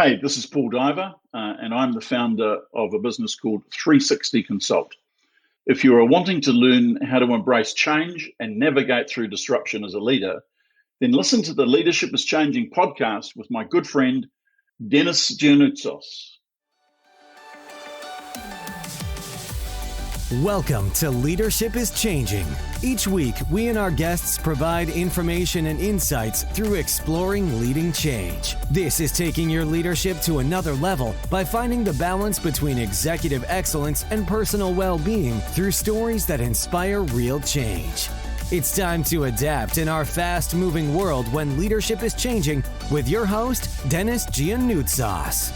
Hey, this is Paul Diver, and I'm the founder of a business called 360 Consult. If you are wanting to learn how to embrace change and navigate through disruption as a leader, then listen to the Leadership is Changing podcast with my good friend, Dennis Giannoutzos. Welcome to Leadership is Changing. Each week, we and our guests provide information and insights through exploring leading change. This is taking your leadership to another level by finding the balance between executive excellence and personal well-being through stories that inspire real change. It's time to adapt in our fast-moving world when leadership is changing with your host, Dennis Giannoutzos.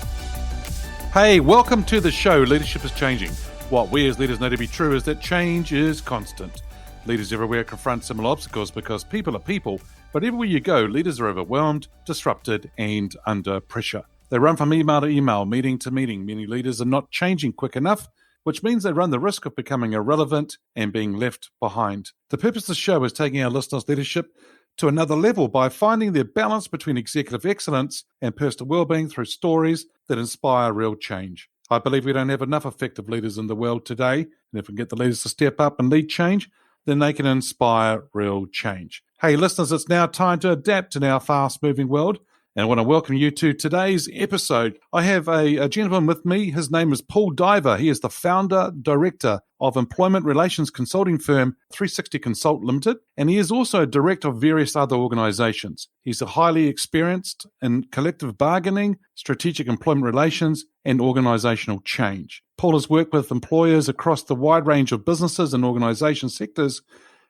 Hey, welcome to the show, Leadership is Changing. What we as leaders know to be true is that change is constant. Leaders everywhere confront similar obstacles because people are people, but everywhere you go, leaders are overwhelmed, disrupted, and under pressure. They run from email to email, meeting to meeting. Many leaders are not changing quick enough, which means they run the risk of becoming irrelevant and being left behind. The purpose of the show is taking our listeners' leadership to another level by finding their balance between executive excellence and personal well-being through stories that inspire real change. I believe we don't have enough effective leaders in the world today, and if we get the leaders to step up and lead change, then they can inspire real change. Hey, listeners, it's now time to adapt in our fast-moving world, and I want to welcome you to today's episode. I have a gentleman with me. His name is Paul Diver. He is the founder, director of employment relations consulting firm 360 Consult Ltd, and he is also a director of various other organizations. He's a highly experienced in collective bargaining, strategic employment relations, and organizational change. Paul has worked with employers across the wide range of businesses and organization sectors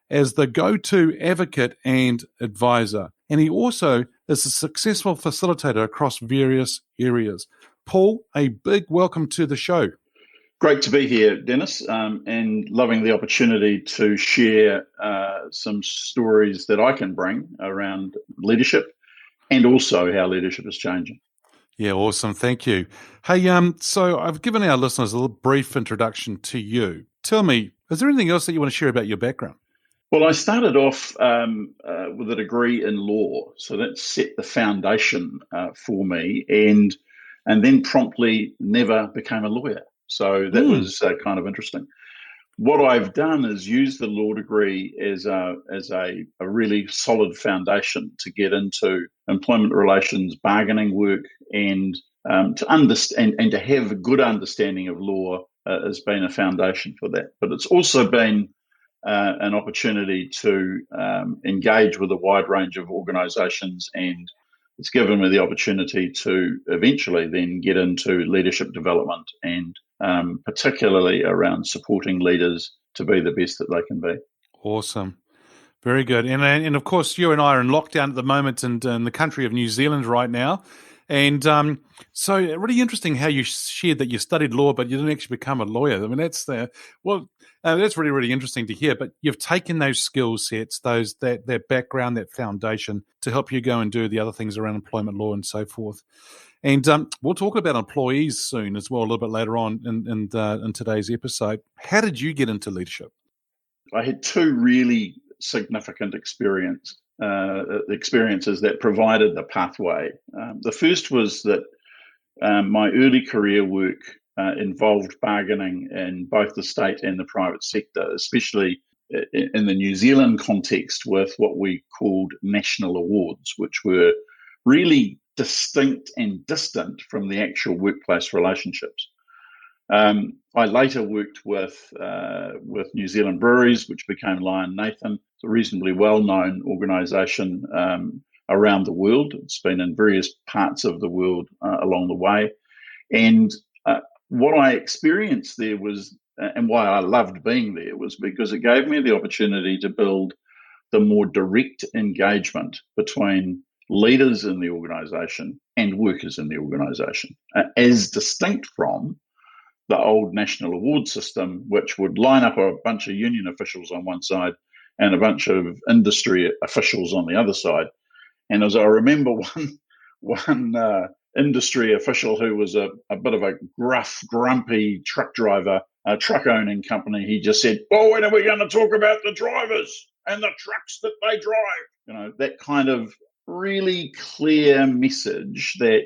as the go-to advocate and advisor. And he also is a successful facilitator across various areas. Paul, a big welcome to the show. Great to be here, Dennis, and loving the opportunity to share some stories that I can bring around leadership and also how leadership is changing. Yeah, awesome. Thank you. Hey, so I've given our listeners a little brief introduction to you. Tell me, is there anything else that you want to share about your background? Well, I started off with a degree in law, so that set the foundation for me, and then promptly never became a lawyer. So that was kind of interesting. What I've done is use the law degree as a really solid foundation to get into employment relations, bargaining work, and to understand and to have a good understanding of law has been a foundation for that. But it's also been an opportunity to engage with a wide range of organisations, and it's given me the opportunity to eventually then get into leadership development and particularly around supporting leaders to be the best that they can be. Awesome. Very good. And of course, you and I are in lockdown at the moment in the country of New Zealand right now. And so really interesting how you shared that you studied law, but you didn't actually become a lawyer. I mean, that's really, really interesting to hear. But you've taken those skill sets, that background, that foundation to help you go and do the other things around employment law and so forth. And we'll talk about employees soon as well, a little bit later on in today's episode. How did you get into leadership? I had two really significant experiences that provided the pathway. The first was that my early career work involved bargaining in both the state and the private sector, especially in the New Zealand context with what we called national awards, which were really distinct and distant from the actual workplace relationships. I later worked with New Zealand Breweries, which became Lion Nathan. It's a reasonably well-known organisation around the world. It's been in various parts of the world along the way. And what I experienced there was, and why I loved being there, was because it gave me the opportunity to build the more direct engagement between leaders in the organisation and workers in the organisation, as distinct from the old national award system, which would line up a bunch of union officials on one side and a bunch of industry officials on the other side. And as I remember, one industry official who was a bit of a gruff, grumpy truck driver, a truck-owning company, he just said, "Well, when are we going to talk about the drivers and the trucks that they drive?" You know, that kind of really clear message that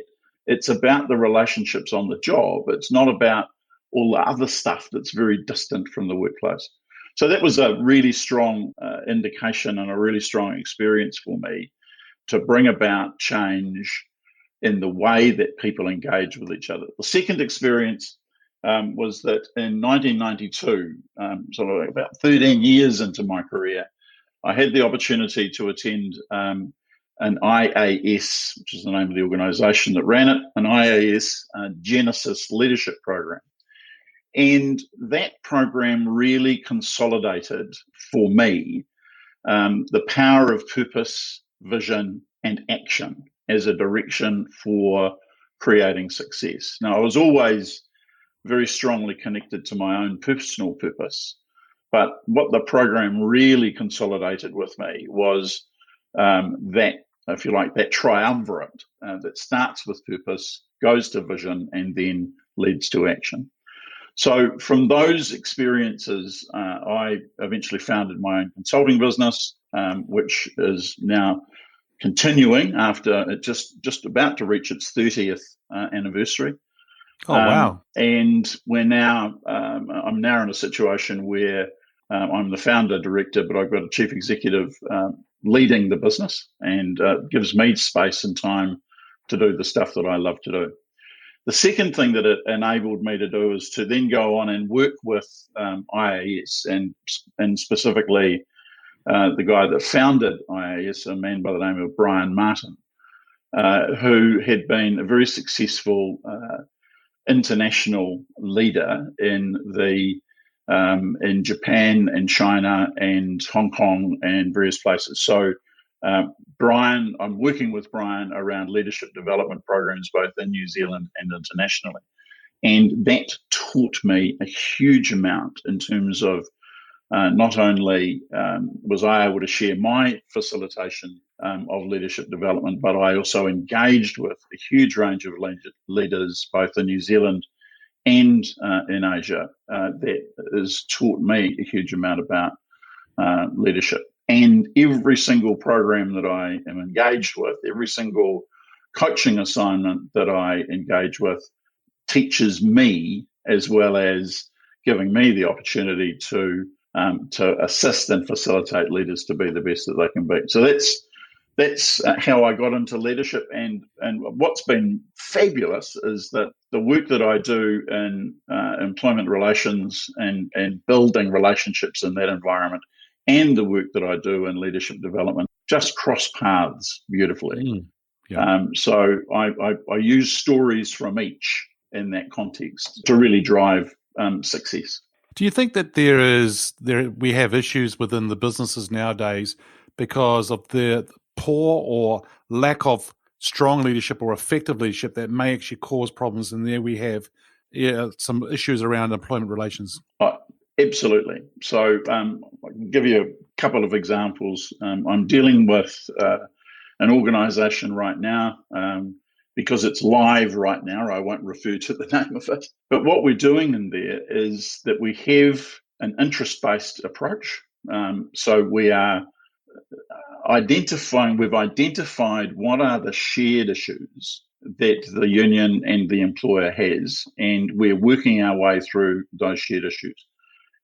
It's about the relationships on the job. It's not about all the other stuff that's very distant from the workplace. So that was a really strong indication and a really strong experience for me to bring about change in the way that people engage with each other. The second experience was that in 1992, sort of about 13 years into my career, I had the opportunity to attend an IAS, which is the name of the organisation that ran it, an IAS Genesis leadership program. And that program really consolidated for me the power of purpose, vision, and action as a direction for creating success. Now, I was always very strongly connected to my own personal purpose, but what the program really consolidated with me was that, if you like, that triumvirate that starts with purpose, goes to vision, and then leads to action. So from those experiences, I eventually founded my own consulting business, which is now continuing after it just about to reach its 30th anniversary. Oh, wow. And we're now, I'm now in a situation where I'm the founder director, but I've got a chief executive leading the business, and gives me space and time to do the stuff that I love to do. The second thing that it enabled me to do is to then go on and work with IAS and specifically the guy that founded IAS, a man by the name of Brian Martin, who had been a very successful international leader in Japan and China and Hong Kong and various places. So Brian, I'm working with Brian around leadership development programs both in New Zealand and internationally. And that taught me a huge amount in terms of not only was I able to share my facilitation of leadership development, but I also engaged with a huge range of leaders both in New Zealand and in Asia. That has taught me a huge amount about leadership. And every single program that I am engaged with, every single coaching assignment that I engage with teaches me, as well as giving me the opportunity to assist and facilitate leaders to be the best that they can be. So that's how I got into leadership. And what's been fabulous is that the work that I do in employment relations and building relationships in that environment, and the work that I do in leadership development just cross paths beautifully. So I use stories from each in that context to really drive success. Do you think that we have issues within the businesses nowadays because of the poor or lack of strong leadership or effective leadership that may actually cause problems? And there we have some issues around employment relations. Absolutely. So I can give you a couple of examples. I'm dealing with an organisation right now because it's live right now. I won't refer to the name of it. But what we're doing in there is that we have an interest-based approach. So we are we've identified what are the shared issues that the union and the employer has, and we're working our way through those shared issues.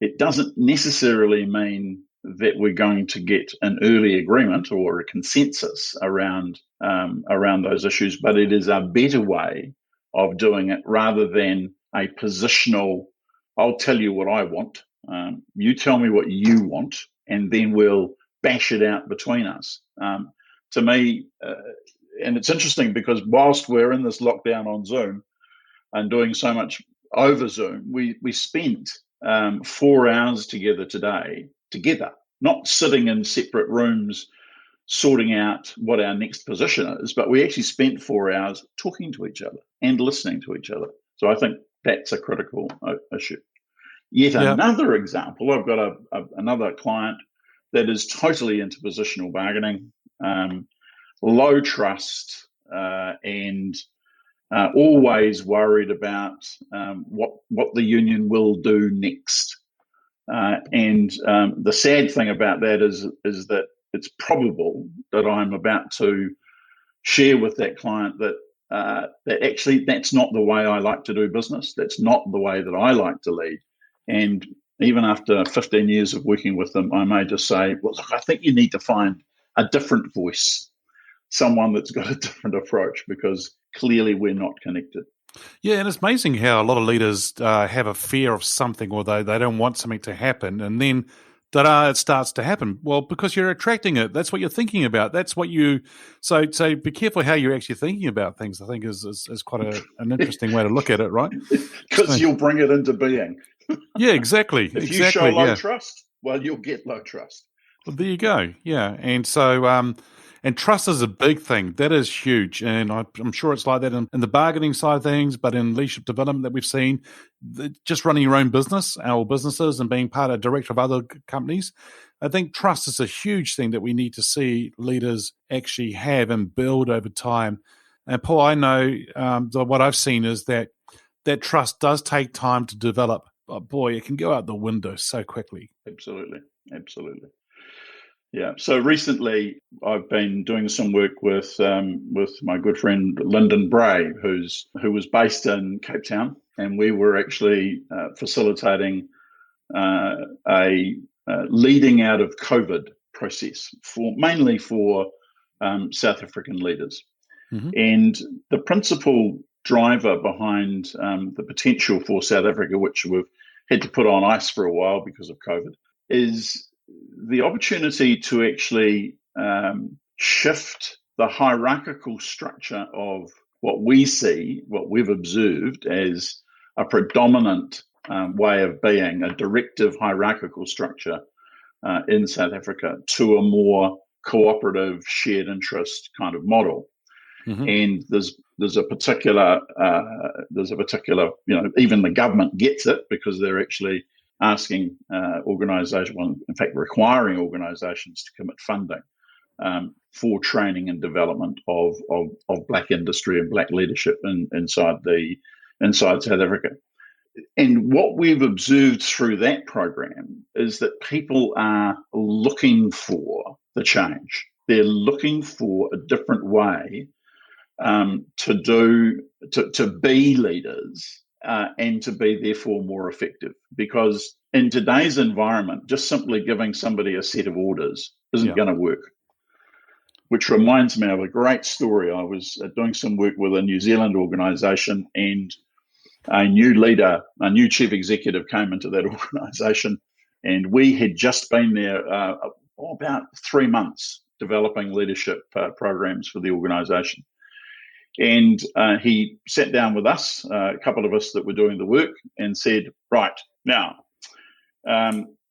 It doesn't necessarily mean that we're going to get an early agreement or a consensus around those issues, but it is a better way of doing it rather than a positional, I'll tell you what I want, you tell me what you want, and then we'll bash it out between us. To me, and it's interesting because whilst we're in this lockdown on Zoom and doing so much over Zoom, we spent 4 hours together today, not sitting in separate rooms sorting out what our next position is, but we actually spent 4 hours talking to each other and listening to each other. So I think that's a critical issue. Yet another example, I've got another client that is totally into positional bargaining, low trust, and always worried about what the union will do next. And the sad thing about that is that it's probable that I'm about to share with that client that that actually that's not the way I like to do business. That's not the way that I like to lead. And even after 15 years of working with them, I may just say, well, look, I think you need to find a different voice, someone that's got a different approach, because clearly we're not connected. Yeah, and it's amazing how a lot of leaders have a fear of something, or they don't want something to happen, and then it starts to happen. Well, because you're attracting it. That's what you're thinking about. That's what you. So be careful how you're actually thinking about things. I think is quite an interesting way to look at it, right? Because you'll bring it into being. Yeah, exactly. If you show low trust, well, you'll get low trust. Well, there you go. Yeah, and so and trust is a big thing. That is huge, and I'm sure it's like that in the bargaining side of things, but in leadership development that we've seen, just running your own business, our businesses, and being part of director of other companies, I think trust is a huge thing that we need to see leaders actually have and build over time. And Paul, I know what I've seen is that trust does take time to develop. But boy, it can go out the window so quickly. Absolutely. Yeah. So recently, I've been doing some work with my good friend Lyndon Bray, who was based in Cape Town, and we were actually facilitating a leading out of COVID process mainly for South African leaders. Mm-hmm. And the principal driver behind the potential for South Africa, which we've had to put on ice for a while because of COVID, is the opportunity to actually shift the hierarchical structure of what we've observed as a predominant way of being, a directive hierarchical structure in South Africa, to a more cooperative, shared interest kind of model. Mm-hmm. And there's a particular, even the government gets it, because they're actually asking organisations, in fact, requiring organisations to commit funding for training and development of black industry and black leadership inside South Africa. And what we've observed through that program is that people are looking for the change. They're looking for a different way to be leaders. And to be therefore more effective, because in today's environment, just simply giving somebody a set of orders isn't going to work. Which reminds me of a great story. I was doing some work with a New Zealand organisation, and a new leader, a new chief executive, came into that organisation, and we had just been there about 3 months developing leadership programs for the organisation. And he sat down with us, a couple of us that were doing the work, and said, right, now,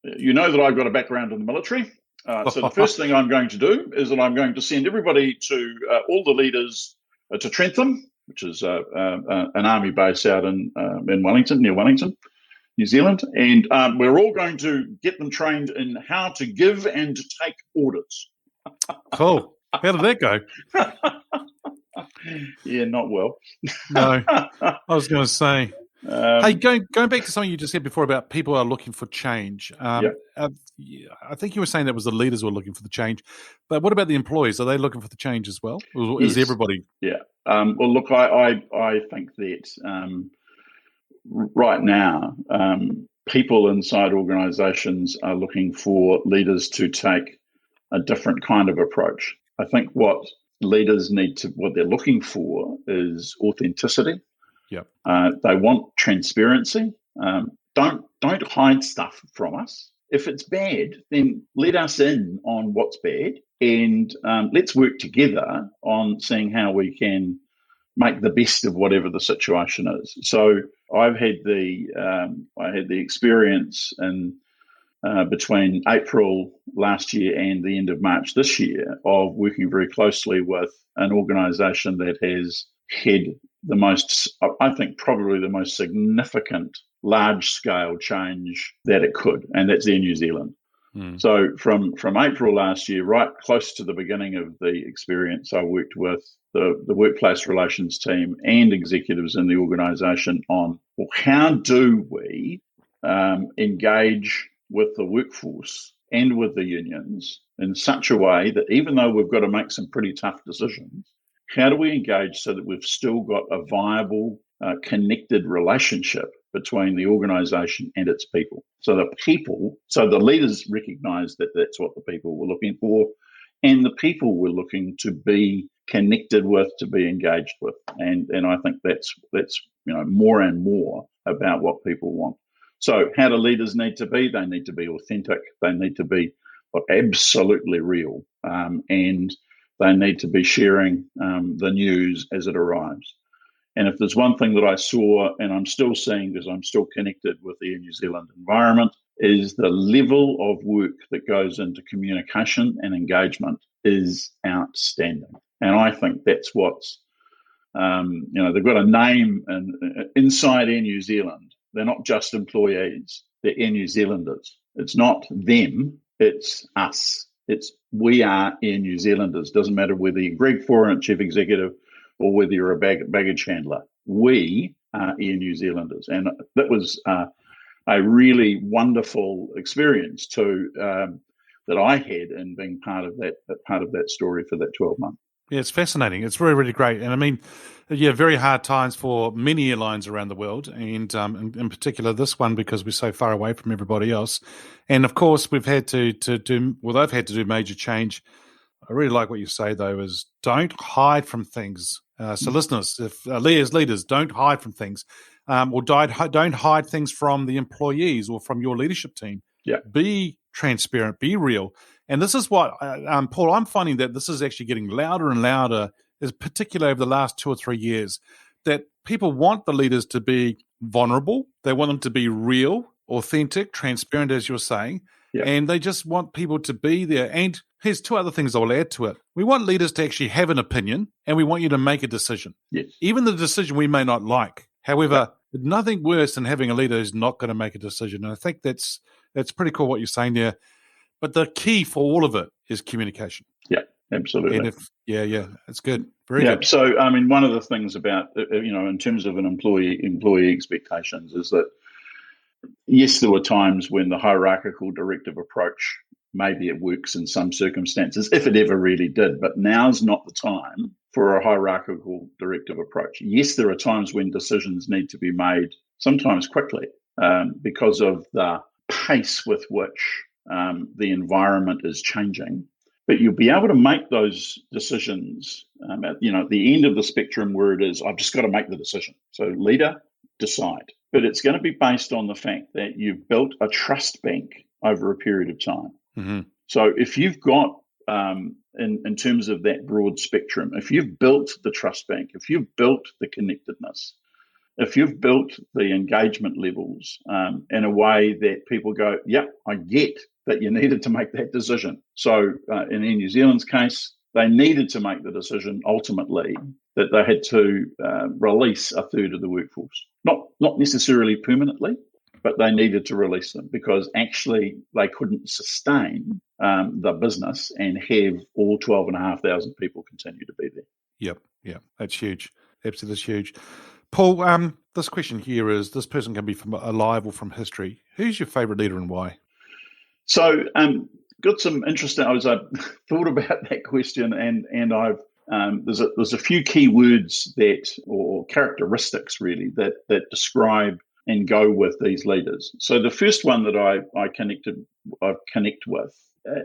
you know that I've got a background in the military. So the first thing I'm going to do is that I'm going to send everybody to all the leaders to Trentham, which is an army base out in Wellington, near Wellington, New Zealand. And we're all going to get them trained in how to give and to take orders. Cool. How did that go? Yeah, not well. No, I was going to say. Hey, going back to something you just said before about people are looking for change. I think you were saying that was the leaders who are looking for the change, but what about the employees? Are they looking for the change as well? Or is everybody? Yeah. Well, look, I think that right now, people inside organisations are looking for leaders to take a different kind of approach. I think what they're looking for is authenticity. Yep. They want transparency. Don't hide stuff from us. If it's bad, then let us in on what's bad, and let's work together on seeing how we can make the best of whatever the situation is. So I've had the experience in between April last year and the end of March this year of working very closely with an organisation that has had the most, I think, probably the most significant large-scale change that it could, and that's Air New Zealand. So from April last year, right close to the beginning of the experience, I worked with the workplace relations team and executives in the organisation on, well, how do we engage with the workforce and with the unions in such a way that even though we've got to make some pretty tough decisions, how do we engage so that we've still got a viable, connected relationship between the organisation and its people? So the leaders recognise that that's what the people were looking for, and the people were looking to be connected with, to be engaged with, and I think that's more and more about what people want. So how do leaders need to be? They need to be authentic. They need to be absolutely real, and they need to be sharing the news as it arrives. And if there's one thing that I saw, and I'm still seeing because I'm still connected with the New Zealand environment, is the level of work that goes into communication and engagement is outstanding. And I think that's what's, they've got a name inside Air New Zealand. They're not just employees, they're Air New Zealanders. It's not them, it's us. We are Air New Zealanders. Doesn't matter whether you're Greg Foran, Chief Executive, or whether you're a baggage handler. We are Air New Zealanders. And that was a really wonderful experience too, that I had in being part of that story for that 12 months. Yeah, it's fascinating. It's really, really great. And I mean, very hard times for many airlines around the world, and in particular this one because we're so far away from everybody else. And of course, we've had to do, well, they've had to do major change. I really like what you say, though, is don't hide from things. So listeners, if leaders, don't hide from things, or don't hide things from the employees or from your leadership team. Yeah. Be transparent, be real. And this is what, Paul, I'm finding that this is actually getting louder and louder, particularly over the last 2 or 3 years, that people want the leaders to be vulnerable. They want them to be real, authentic, transparent, as you're saying. Yeah. And they just want people to be there. And here's 2 other things I'll add to it. We want leaders to actually have an opinion, and we want you to make a decision. Yes. Even the decision we may not like. However, nothing worse than having a leader who's not going to make a decision. And I think that's pretty cool what you're saying there. But the key for all of it is communication. Yeah, absolutely. And it's good. Very good. So, I mean, one of the things about, in terms of an employee expectations is that, yes, there were times when the hierarchical directive approach, maybe it works in some circumstances, if it ever really did, but now's not the time for a hierarchical directive approach. Yes, there are times when decisions need to be made, sometimes quickly, because of the pace with which the environment is changing. But you'll be able to make those decisions at the end of the spectrum where it is, I've just got to make the decision. So leader, decide. But it's going to be based on the fact that you've built a trust bank over a period of time. Mm-hmm. So if you've got, in terms of that broad spectrum, if you've built the trust bank, if you've built the connectedness, if you've built the engagement levels in a way that people go, yep, I get that you needed to make that decision. So in Air New Zealand's case, they needed to make the decision ultimately that they had to release a third of the workforce. Not necessarily permanently, but they needed to release them because actually they couldn't sustain the business and have all 12,500 people continue to be there. Yep, that's huge. Absolutely huge. Paul, this question here is, this person can be from alive or from history. Who's your favourite leader and why? So got some interesting, I thought about that question and I've, there's a few key words that, or characteristics really, that describe and go with these leaders. So the first one that I connect with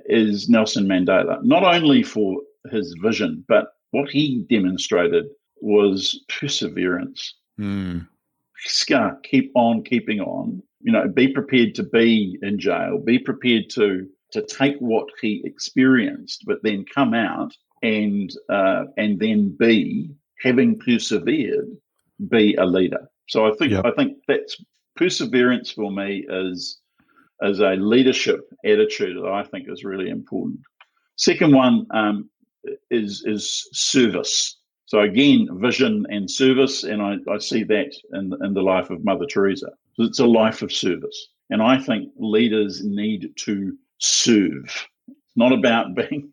is Nelson Mandela, not only for his vision, but what he demonstrated was perseverance. Keep on keeping on. Be prepared to be in jail. Be prepared to take what he experienced, but then come out and then having persevered, be a leader. So I think that's perseverance for me is a leadership attitude that I think is really important. Second one is service. So again, vision and service, and I see that in the life of Mother Teresa. So it's a life of service, and I think leaders need to serve. It's not about being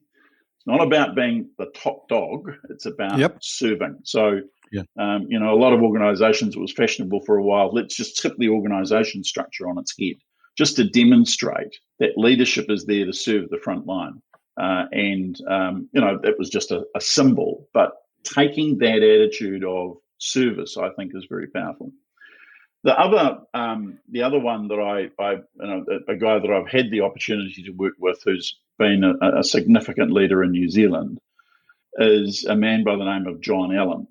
the top dog. It's about serving. So, a lot of organisations, it was fashionable for a while. Let's just tip the organisation structure on its head, just to demonstrate that leadership is there to serve the front line. It was just a symbol, but taking that attitude of service, I think, is very powerful. The other one that a guy that I've had the opportunity to work with, who's been a significant leader in New Zealand, is a man by the name of John Allen.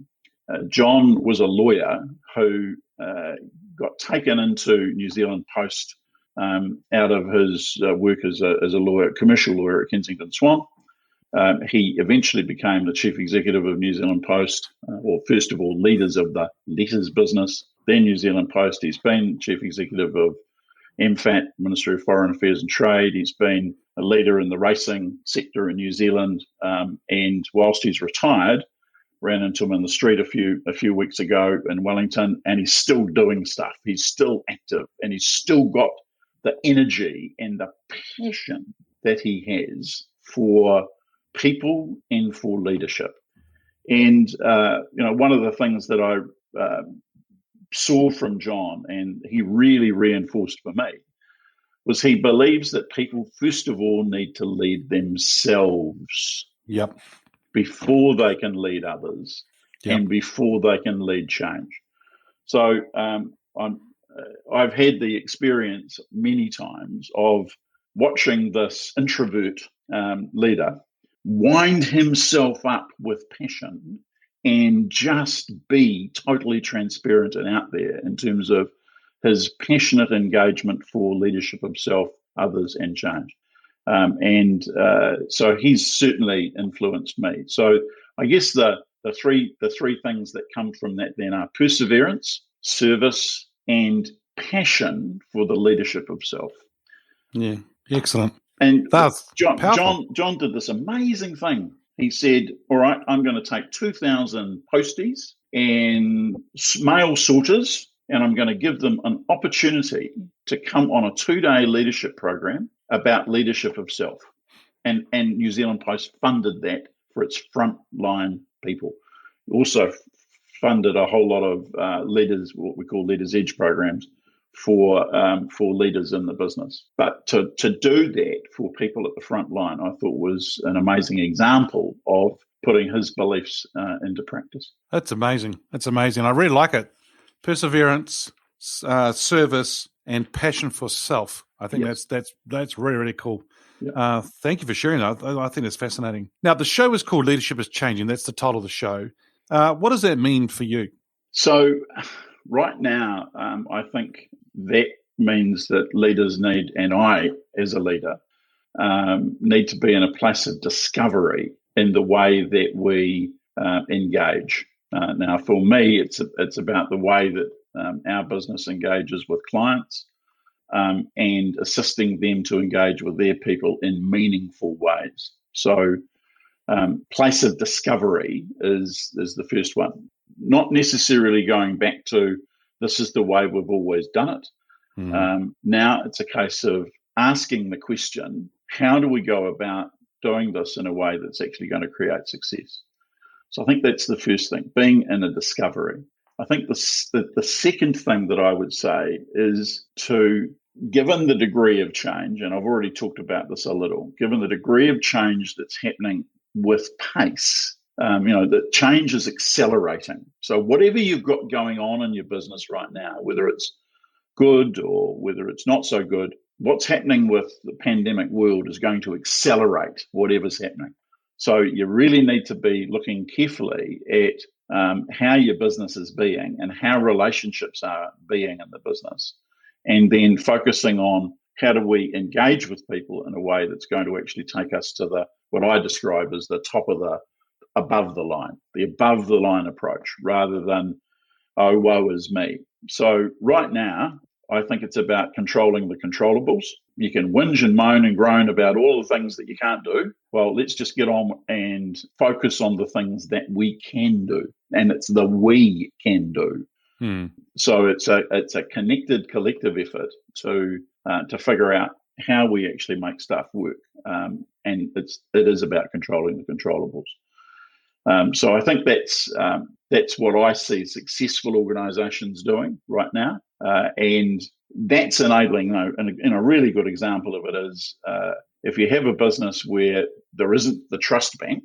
John was a lawyer who got taken into New Zealand Post out of his work as a lawyer, commercial lawyer at Kensington Swan. He eventually became the chief executive of New Zealand Post, or first of all, leaders of the letters business, then New Zealand Post. He's been chief executive of MFAT, Ministry of Foreign Affairs and Trade. He's been a leader in the racing sector in New Zealand. And whilst he's retired, ran into him in the street a few weeks ago in Wellington, and he's still doing stuff. He's still active, and he's still got the energy and the passion that he has for people and for leadership. And one of the things that I saw from John, and he really reinforced for me, was he believes that people first of all need to lead themselves. Yep. Before they can lead others, yep, and before they can lead change. So I've had the experience many times of watching this introvert leader wind himself up with passion and just be totally transparent and out there in terms of his passionate engagement for leadership of self, others, and change. So he's certainly influenced me. So I guess the three things that come from that then are perseverance, service, and passion for the leadership of self. Yeah, excellent. And that's John did this amazing thing. He said, all right, I'm going to take 2,000 posties and mail sorters, and I'm going to give them an opportunity to come on a 2-day leadership program about leadership of self. And New Zealand Post funded that for its frontline people. Also funded a whole lot of leaders, what we call Leaders Edge programs for leaders in the business. But to do that for people at the front line, I thought was an amazing example of putting his beliefs into practice. That's amazing. That's amazing. I really like it. Perseverance, service, and passion for self. I think that's really, really cool. Yep. Thank you for sharing that. I think it's fascinating. Now, the show is called Leadership is Changing. That's the title of the show. What does that mean for you? So right now, I think that means that leaders need, and I as a leader, need to be in a place of discovery in the way that we engage. Now, for me, it's about the way that our business engages with clients and assisting them to engage with their people in meaningful ways. So place of discovery is the first one. Not necessarily going back to this is the way we've always done it. Now it's a case of asking the question, how do we go about doing this in a way that's actually going to create success? So I think that's the first thing, being in a discovery. I think the second thing that I would say is to, given the degree of change, and I've already talked about this a little, given the degree of change that's happening with pace, that change is accelerating. So whatever you've got going on in your business right now, whether it's good or whether it's not so good, what's happening with the pandemic world is going to accelerate whatever's happening. So you really need to be looking carefully at how your business is being and how relationships are being in the business, and then focusing on how do we engage with people in a way that's going to actually take us to what I describe as the top of the above the line approach, rather than, oh, woe is me. So right now, I think it's about controlling the controllables. You can whinge and moan and groan about all the things that you can't do. Well, let's just get on and focus on the things that we can do. And it's the we can do. So it's a connected collective effort to figure out how we actually make stuff work. And it is about controlling the controllables. So I think that's what I see successful organisations doing right now, and that's enabling. And a really good example of it is if you have a business where there isn't the trust bank,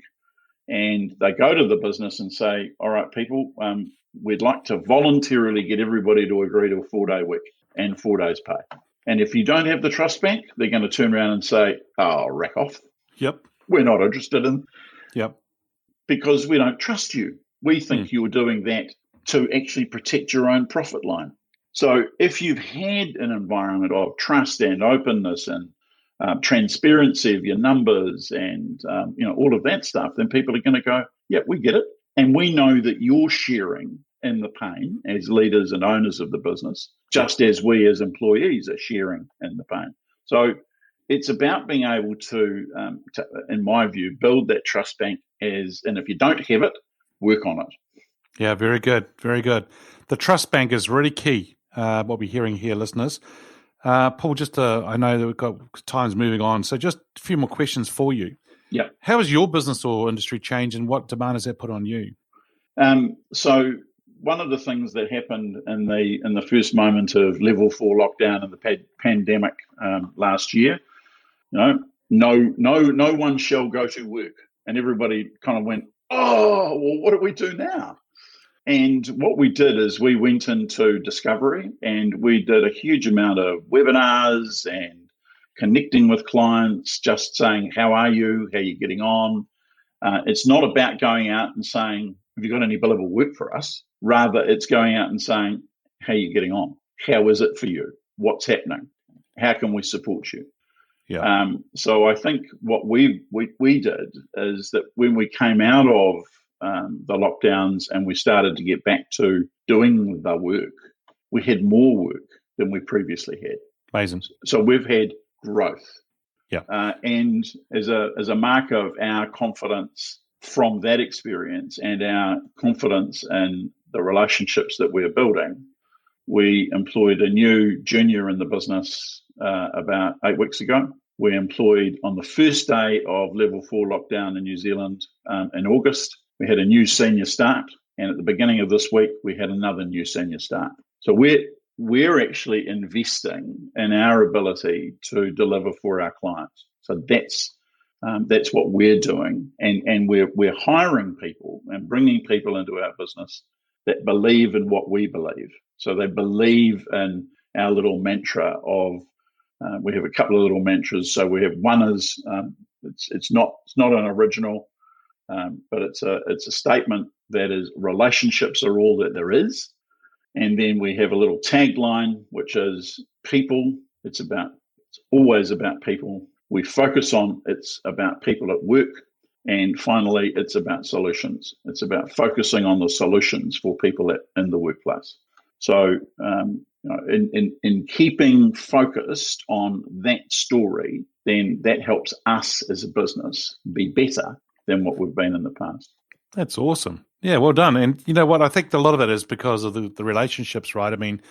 and they go to the business and say, all right, people, we'd like to voluntarily get everybody to agree to a 4-day week and 4 days pay. And if you don't have the trust bank, they're going to turn around and say, oh, rack off. Yep. We're not interested in. Yep. Because we don't trust you. We think you're doing that to actually protect your own profit line. So if you've had an environment of trust and openness and transparency of your numbers and all of that stuff, then people are going to go, yeah, we get it. And we know that you're sharing in the pain as leaders and owners of the business, just as we as employees are sharing in the pain. So it's about being able to, in my view, build that trust bank and if you don't have it, work on it. Yeah, very good. Very good. The trust bank is really key, what we're hearing here, listeners. Paul, I know that we've got times moving on, so just a few more questions for you. Yeah. How has your business or industry changed, and what demand has that put on you? So one of the things that happened in the first moment of level 4 lockdown and the pandemic last year, no one shall go to work, and everybody kind of went, oh, well, what do we do now? And what we did is we went into discovery and we did a huge amount of webinars and connecting with clients, just saying, how are you? How are you getting on? It's not about going out and saying, have you got any billable work for us? Rather, it's going out and saying, how are you getting on? How is it for you? What's happening? How can we support you? Yeah. So I think what we did is that when we came out of the lockdowns and we started to get back to doing the work, we had more work than we previously had. Amazing. So we've had growth. Yeah. And as a mark of our confidence from that experience and our confidence in the relationships that we're building, we employed a new junior in the business about 8 weeks ago. We employed on the first day of level 4 lockdown in New Zealand in August. We had a new senior start, and at the beginning of this week, we had another new senior start. So we're actually investing in our ability to deliver for our clients. So that's what we're doing, and we're hiring people and bringing people into our business that believe in what we believe. So they believe in our little mantra of. We have a couple of little mantras. So we have one is it's not an original. But it's a statement that is relationships are all that there is. And then we have a little tagline, which is people. It's always about people. We focus on it's about people at work. And finally, it's about solutions. It's about focusing on the solutions for people in the workplace. So in keeping focused on that story, then that helps us as a business be better than what we've been in the past. That's awesome. Yeah, well done. And you know what? I think a lot of that is because of the relationships, right? I mean,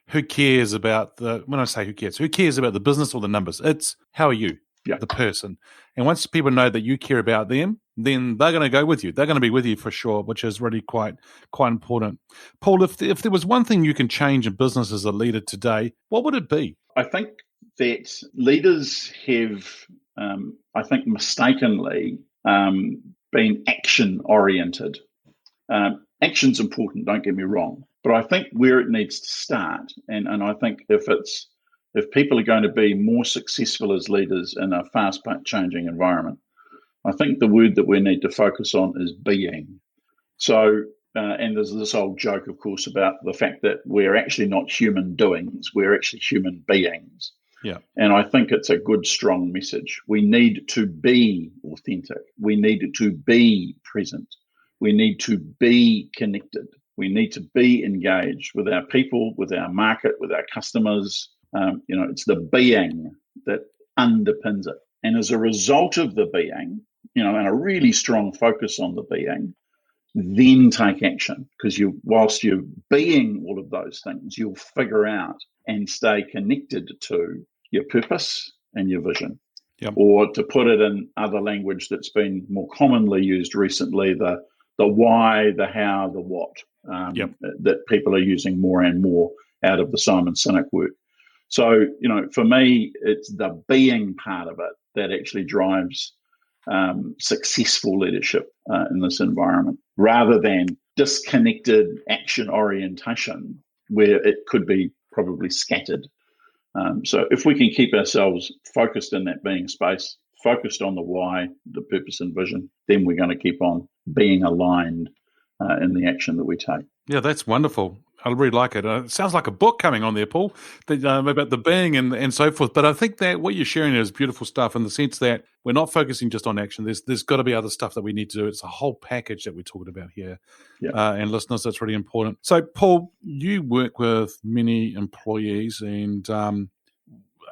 who cares about when I say who cares about the business or the numbers? It's how are you, the person. And once people know that you care about them, then they're going to go with you. They're going to be with you for sure, which is really quite important. Paul, if there was one thing you can change in business as a leader today, what would it be? I think that leaders have, mistakenly been action-oriented. Action's important, don't get me wrong. But I think where it needs to start, and I think if people are going to be more successful as leaders in a fast-changing environment, I think the word that we need to focus on is being. So, and there's this old joke, of course, about the fact that we're actually not human doings, we're actually human beings. Yeah. And I think it's a good, strong message. We need to be authentic. We need to be present. We need to be connected. We need to be engaged with our people, with our market, with our customers. It's the being that underpins it. And as a result of the being, and a really strong focus on the being, then take action. Because whilst you're being all of those things, you'll figure out and stay connected to your purpose and your vision. Yep. Or to put it in other language that's been more commonly used recently, the why, the how, the what, that people are using more and more out of the Simon Sinek work. So, for me, it's the being part of it that actually drives successful leadership in this environment, rather than disconnected action orientation where it could be probably scattered. So if we can keep ourselves focused in that being space, focused on the why, the purpose and vision, then we're going to keep on being aligned in the action that we take. Yeah, that's wonderful. I really like it. It sounds like a book coming on there, Paul, about the being and so forth. But I think that what you're sharing is beautiful stuff in the sense that we're not focusing just on action. There's got to be other stuff that we need to do. It's a whole package that we're talking about here. Yeah. And listeners, that's really important. So, Paul, you work with many employees, and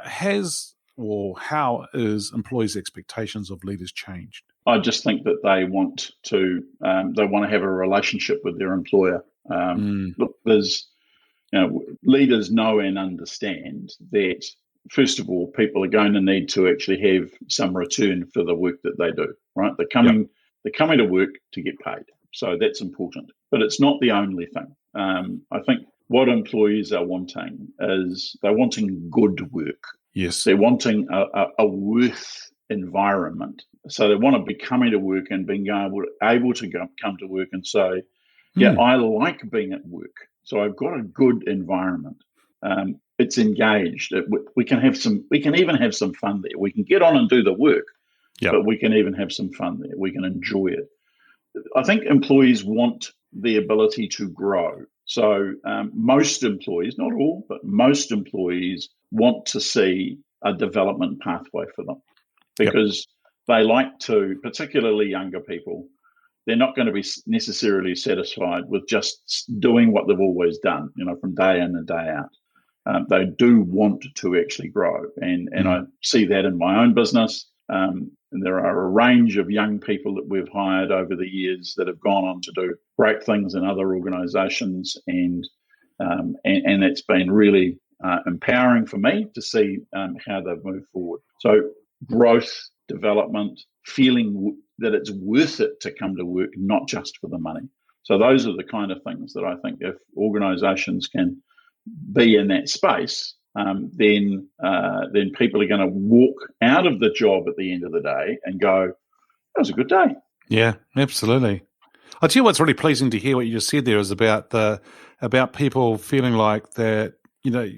how is employees' expectations of leaders changed? I just think that they want to have a relationship with their employer. Look, leaders know and understand that, first of all, people are going to need to actually have some return for the work that they do, right? They're coming to work to get paid. So that's important. But it's not the only thing. I think what employees are wanting is they're wanting good work. Yes. They're wanting a worth environment. So they want to be coming to work and being able to come to work and say, yeah, I like being at work. So I've got a good environment. It's engaged. We can even have some fun there. We can get on and do the work, but we can even have some fun there. We can enjoy it. I think employees want the ability to grow. So most employees, not all, but most employees want to see a development pathway for them because they like to, particularly younger people, they're not going to be necessarily satisfied with just doing what they've always done, from day in and day out. They do want to actually grow. And I see that in my own business. And there are a range of young people that we've hired over the years that have gone on to do great things in other organisations. And it's been really empowering for me to see how they've moved forward. So growth, development, feeling that it's worth it to come to work, not just for the money. So those are the kind of things that I think if organisations can be in that space, then people are going to walk out of the job at the end of the day and go, that was a good day. Yeah, absolutely. I'll tell you what's really pleasing to hear what you just said there is about people feeling like that,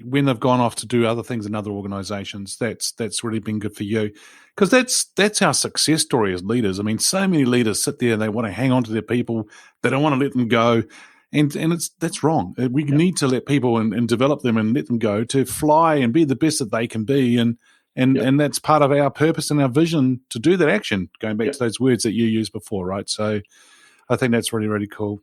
when they've gone off to do other things in other organisations, that's really been good for you. Because that's our success story as leaders. I mean, so many leaders sit there and they want to hang on to their people. They don't want to let them go. And that's wrong. We need to let people and develop them and let them go to fly and be the best that they can be. And that's part of our purpose and our vision to do that action, going back to those words that you used before, right? So I think that's really, really cool.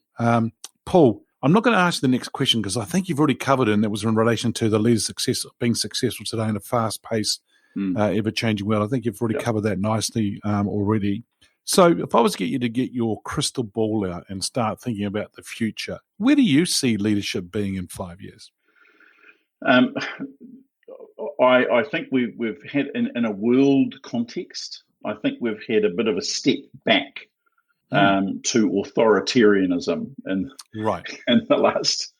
Paul, I'm not going to ask you the next question because I think you've already covered it, and that was in relation to the leader's success, being successful today in a fast-paced, ever-changing world. I think you've already covered that nicely already. So if I was to get you to get your crystal ball out and start thinking about the future, where do you see leadership being in 5 years? I think we've had, in a world context, I think we've had a bit of a step back to authoritarianism in the last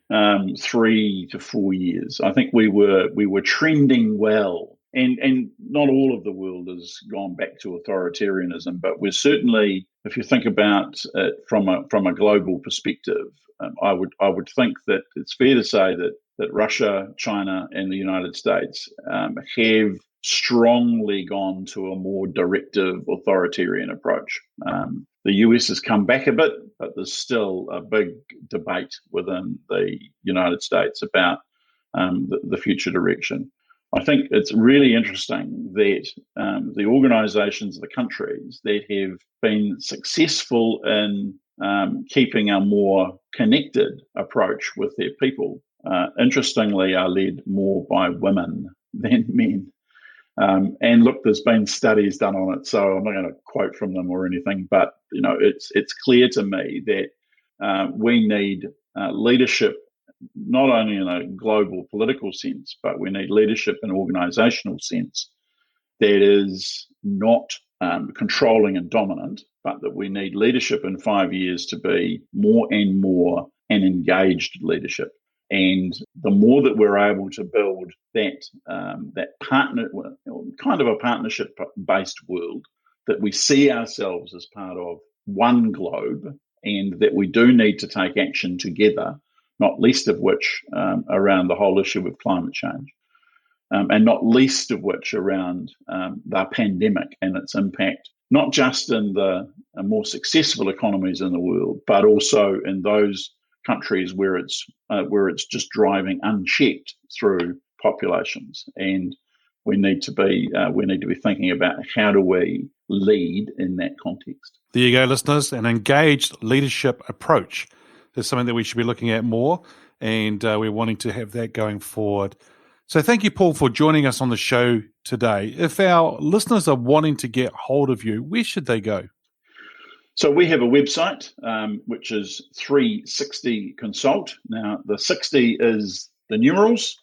3 to 4 years. I think we were trending well, and not all of the world has gone back to authoritarianism, but we're certainly, if you think about it from a global perspective, I would think that it's fair to say that Russia, China, and the United States have strongly gone to a more directive authoritarian approach. The US has come back a bit, but there's still a big debate within the United States about the future direction. I think it's really interesting that the organisations, the countries that have been successful in keeping a more connected approach with their people, interestingly, are led more by women than men. And look, there's been studies done on it, so I'm not going to quote from them or anything, but it's clear to me that we need leadership, not only in a global political sense, but we need leadership in an organisational sense that is not controlling and dominant, but that we need leadership in 5 years to be more and more an engaged leadership. And the more that we're able to build that partner, kind of a partnership-based world, that we see ourselves as part of one globe, and that we do need to take action together, not least of which around the whole issue of climate change, and not least of which around the pandemic and its impact, not just in the more successful economies in the world, but also in those countries where it's just driving unchecked through populations. And we need to be thinking about how do we lead in that context. There you go, listeners. An engaged leadership approach is something that we should be looking at more, and we're wanting to have that going forward. So thank you, Paul, for joining us on the show today. If our listeners are wanting to get hold of you, where should they go? So we have a website, which is 360 Consult. Now, the 60 is the numerals,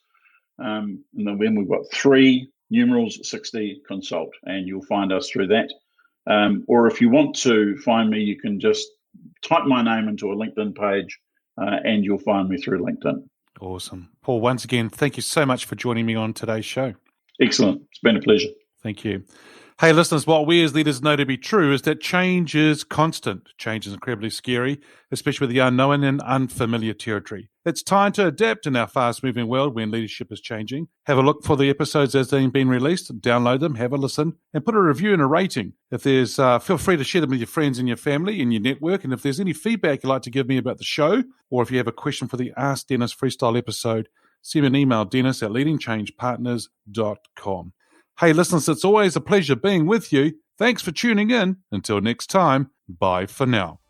and then we've got 3 numerals 60 Consult, and you'll find us through that. Or if you want to find me, you can just type my name into a LinkedIn page, and you'll find me through LinkedIn. Awesome. Paul, once again, thank you so much for joining me on today's show. Excellent. It's been a pleasure. Thank you. Hey, listeners, what we as leaders know to be true is that change is constant. Change is incredibly scary, especially with the unknown and unfamiliar territory. It's time to adapt in our fast-moving world when leadership is changing. Have a look for the episodes as they've been released, download them, have a listen, and put a review and a rating. If there's, feel free to share them with your friends and your family and your network. And if there's any feedback you'd like to give me about the show, or if you have a question for the Ask Dennis Freestyle episode, send me an email, dennis@leadingchangepartners.com. Hey, listeners, it's always a pleasure being with you. Thanks for tuning in. Until next time, bye for now.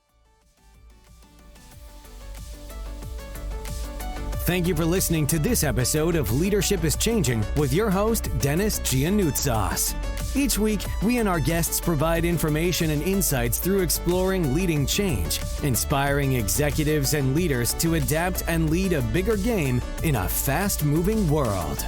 Thank you for listening to this episode of Leadership is Changing with your host, Dennis Giannoutsas. Each week, we and our guests provide information and insights through exploring leading change, inspiring executives and leaders to adapt and lead a bigger game in a fast-moving world.